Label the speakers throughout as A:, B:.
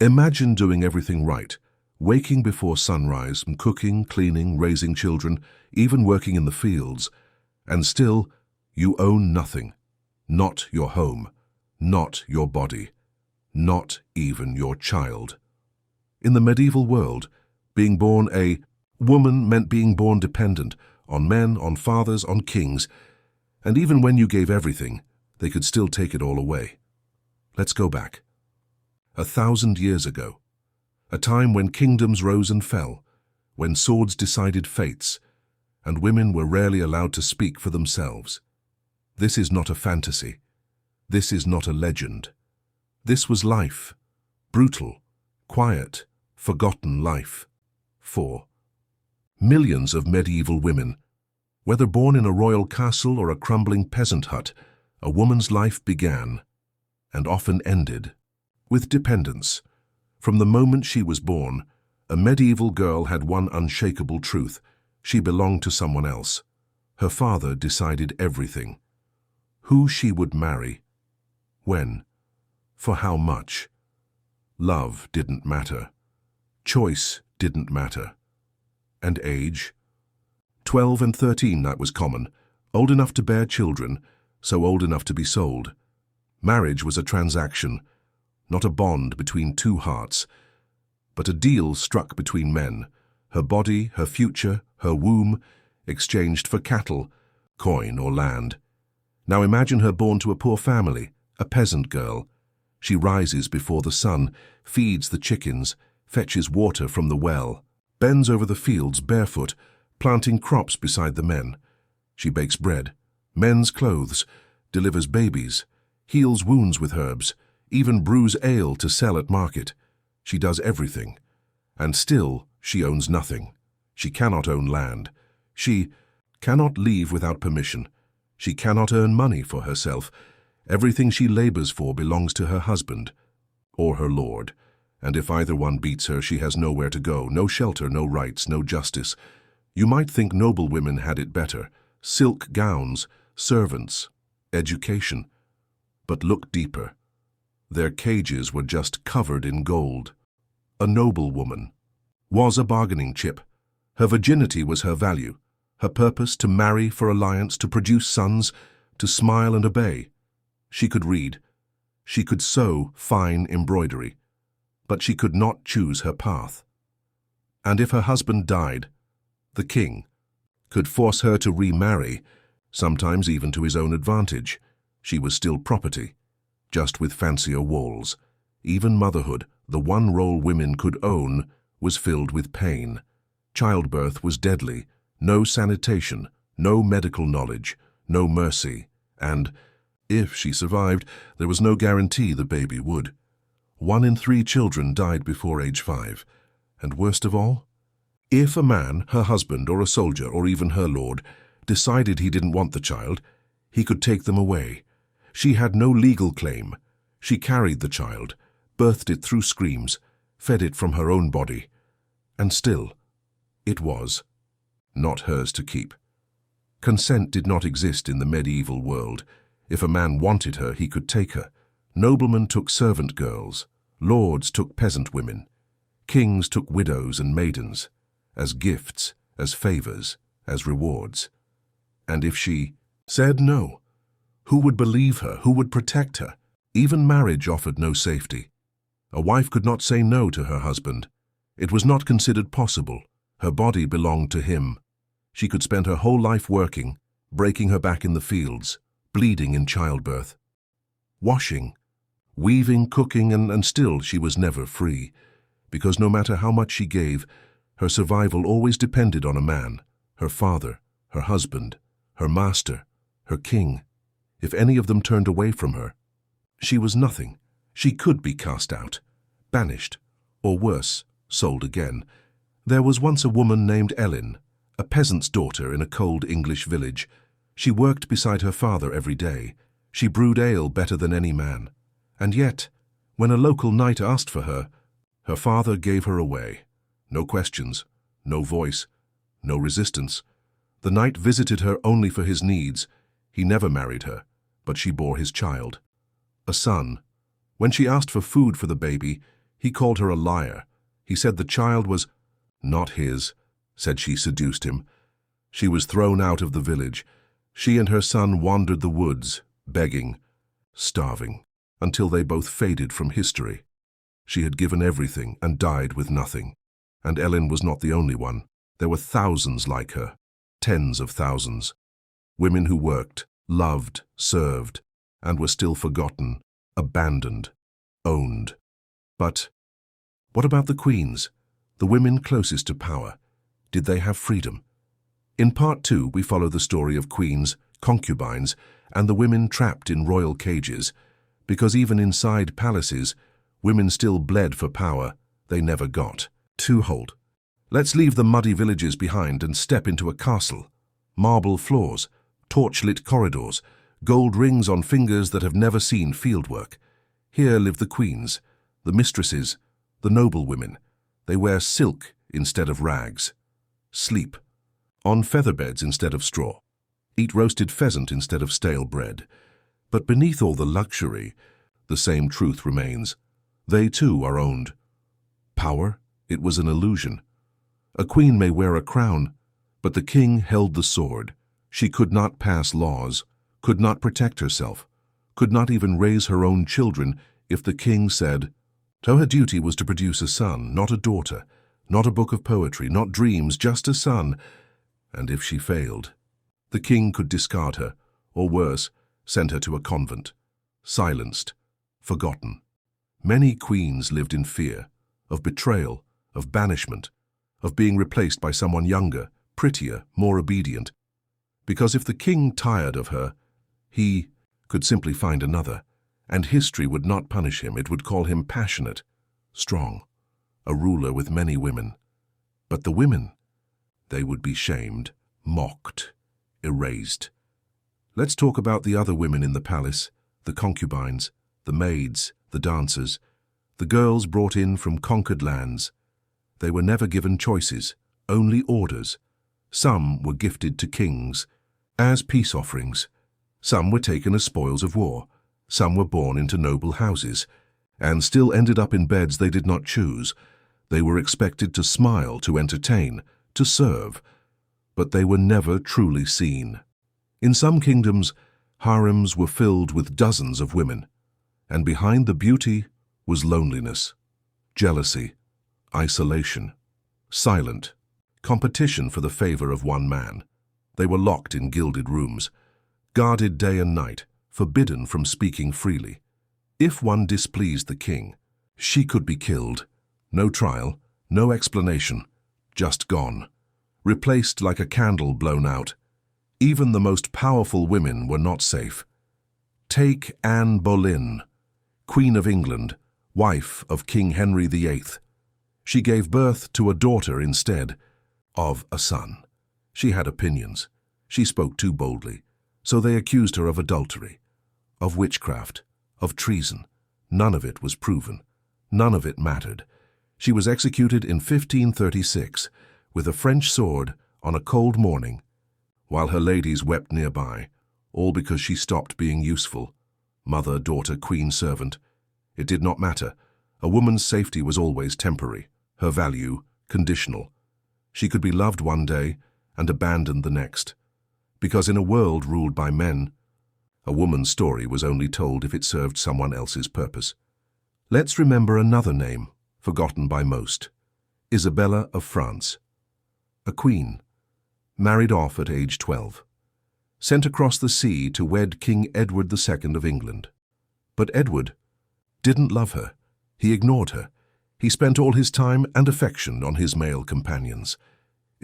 A: Imagine doing everything right, waking before sunrise, and cooking, cleaning, raising children, even working in the fields, and still you own nothing. Not your home, not your body, not even your child. In the medieval world, being born a woman meant being born dependent on men, on fathers, on kings, and even when you gave everything, they could still take it all away. Let's go back. 1,000 years ago, a time when kingdoms rose and fell, when swords decided fates, and women were rarely allowed to speak for themselves. This is not a fantasy. This is not a legend. This was life. Brutal, quiet, forgotten life. 4. Millions of medieval women. Whether born in a royal castle or a crumbling peasant hut, a woman's life began, and often ended, with dependence. From the moment she was born, a medieval girl had one unshakable truth: she belonged to someone else. Her father decided everything. Who she would marry, when, for how much. Love didn't matter. Choice didn't matter. And age? 12 and 13, that was common. Old enough to bear children, so old enough to be sold. Marriage was a transaction, not a bond between two hearts, but a deal struck between men. Her body, her future, her womb, exchanged for cattle, coin or land. Now imagine her born to a poor family, a peasant girl. She rises before the sun, feeds the chickens, fetches water from the well, bends over the fields barefoot, planting crops beside the men. She bakes bread, mends clothes, delivers babies, heals wounds with herbs, even brews ale to sell at market. She does everything. And still, she owns nothing. She cannot own land. She cannot leave without permission. She cannot earn money for herself. Everything she labors for belongs to her husband or her lord. And if either one beats her, she has nowhere to go, no shelter, no rights, no justice. You might think noble women had it better. Silk gowns, servants, education. But look deeper. Their cages were just covered in gold. A noble woman was a bargaining chip. Her virginity was her value. Her purpose to marry for alliance, to produce sons, to smile and obey. She could read. She could sew fine embroidery. But she could not choose her path. And if her husband died, the king could force her to remarry, sometimes even to his own advantage. She was still property, just with fancier walls. Even motherhood, the one role women could own, was filled with pain. Childbirth was deadly. No sanitation, no medical knowledge, no mercy, and, if she survived, there was no guarantee the baby would. 1 in 3 children died before age 5. And worst of all, if a man, her husband or a soldier or even her lord, decided he didn't want the child, he could take them away. She had no legal claim. She carried the child, birthed it through screams, fed it from her own body. And still, it was not hers to keep. Consent did not exist in the medieval world. If a man wanted her, he could take her. Noblemen took servant girls. Lords took peasant women. Kings took widows and maidens, as gifts, as favors, as rewards. And if she said no, who would believe her? Who would protect her? Even marriage offered no safety. A wife could not say no to her husband. It was not considered possible. Her body belonged to him. She could spend her whole life working, breaking her back in the fields, bleeding in childbirth, washing, weaving, cooking, and still she was never free, because no matter how much she gave, her survival always depended on a man, her father, her husband, her master, her king. If any of them turned away from her, she was nothing. She could be cast out, banished, or worse, sold again. There was once a woman named Ellen, a peasant's daughter in a cold English village. She worked beside her father every day. She brewed ale better than any man. And yet, when a local knight asked for her, her father gave her away. No questions, no voice, no resistance. The knight visited her only for his needs. He never married her, but she bore his child, a son. When she asked for food for the baby, He called her a liar. He said the child was not his, said she seduced him. She was thrown out of the village. She and her son wandered the woods, begging, starving, until they both faded from history. She had given everything and died with nothing. And Ellen was not the only one. There were thousands like her, tens of thousands. Women who worked, loved, served, and were still forgotten, abandoned, owned. But what about the queens, the women closest to power? Did they have freedom? In Part 2, we follow the story of queens, concubines, and the women trapped in royal cages, because even inside palaces, women still bled for power they never got. Untold. Let's leave the muddy villages behind and step into a castle. Marble floors, torch-lit corridors, gold rings on fingers that have never seen fieldwork. Here live the queens, the mistresses, the noble women. They wear silk instead of rags, sleep on feather beds instead of straw, eat roasted pheasant instead of stale bread. But beneath all the luxury, the same truth remains. They too are owned. Power? It was an illusion. A queen may wear a crown, but the king held the sword. She could not pass laws, could not protect herself, could not even raise her own children if the king said. So her duty was to produce a son, not a daughter, not a book of poetry, not dreams, just a son. And if she failed, the king could discard her, or worse, send her to a convent, silenced, forgotten. Many queens lived in fear of betrayal, of banishment, of being replaced by someone younger, prettier, more obedient. Because if the king tired of her, he could simply find another, and history would not punish him. It would call him passionate, strong, a ruler with many women. But the women, they would be shamed, mocked, erased. Let's talk about the other women in the palace, the concubines, the maids, the dancers, the girls brought in from conquered lands. They were never given choices, only orders. Some were gifted to kings as peace offerings. Some were taken as spoils of war. Some were born into noble houses, and still ended up in beds they did not choose. They were expected to smile, to entertain, to serve, but they were never truly seen. In some kingdoms, harems were filled with dozens of women, and behind the beauty was loneliness, jealousy, isolation, silent, competition for the favor of one man. They were locked in gilded rooms, guarded day and night, forbidden from speaking freely. If one displeased the king, she could be killed. No trial, no explanation, just gone, replaced like a candle blown out. Even the most powerful women were not safe. Take Anne Boleyn, Queen of England, wife of King Henry VIII. She gave birth to a daughter instead of a son. She had opinions. She spoke too boldly, so they accused her of adultery, of witchcraft, of treason. None of it was proven. None of it mattered. She was executed in 1536 with a French sword on a cold morning, while her ladies wept nearby, all because she stopped being useful. Mother, daughter, queen, servant. It did not matter. A woman's safety was always temporary, her value conditional. She could be loved one day and abandoned the next. Because in a world ruled by men, a woman's story was only told if it served someone else's purpose. Let's remember another name, forgotten by most. Isabella of France. A queen, married off at age 12. Sent across the sea to wed King Edward II of England. But Edward didn't love her. He ignored her. He spent all his time and affection on his male companions.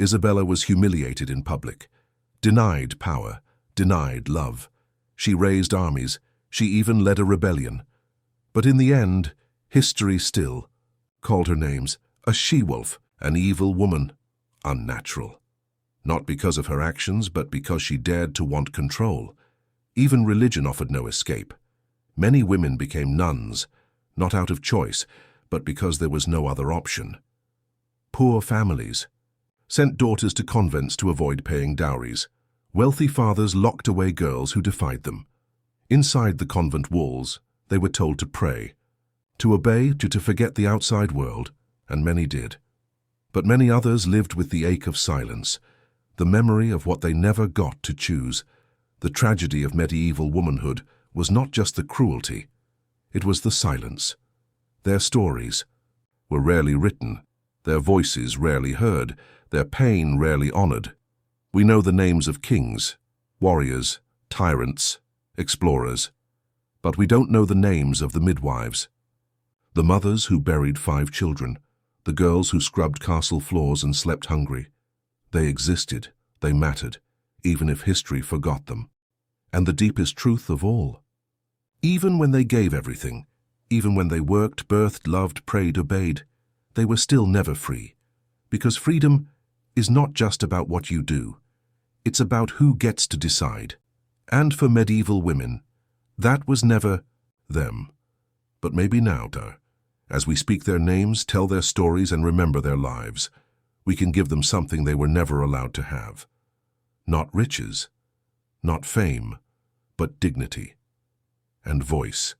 A: Isabella was humiliated in public, denied power, denied love. She raised armies. She even led a rebellion. But in the end, history still called her names: a she-wolf, an evil woman, unnatural. Not because of her actions, but because she dared to want control. Even religion offered no escape. Many women became nuns, not out of choice, but because there was no other option. Poor families sent daughters to convents to avoid paying dowries. Wealthy fathers locked away girls who defied them. Inside the convent walls, they were told to pray. To obey, to forget the outside world, and many did. But many others lived with the ache of silence, the memory of what they never got to choose. The tragedy of medieval womanhood was not just the cruelty, it was the silence. Their stories were rarely written, their voices rarely heard, their pain rarely honored. We know the names of kings, warriors, tyrants, explorers, but we don't know the names of the midwives. The mothers who buried 5 children, the girls who scrubbed castle floors and slept hungry. They existed, they mattered, even if history forgot them. And the deepest truth of all, even when they gave everything, even when they worked, birthed, loved, prayed, obeyed, they were still never free. Because freedom is not just about what you do, it's about who gets to decide. And for medieval women, that was never them. But maybe now, as we speak their names, tell their stories, and remember their lives, we can give them something they were never allowed to have. Not riches, not fame, but dignity and voice.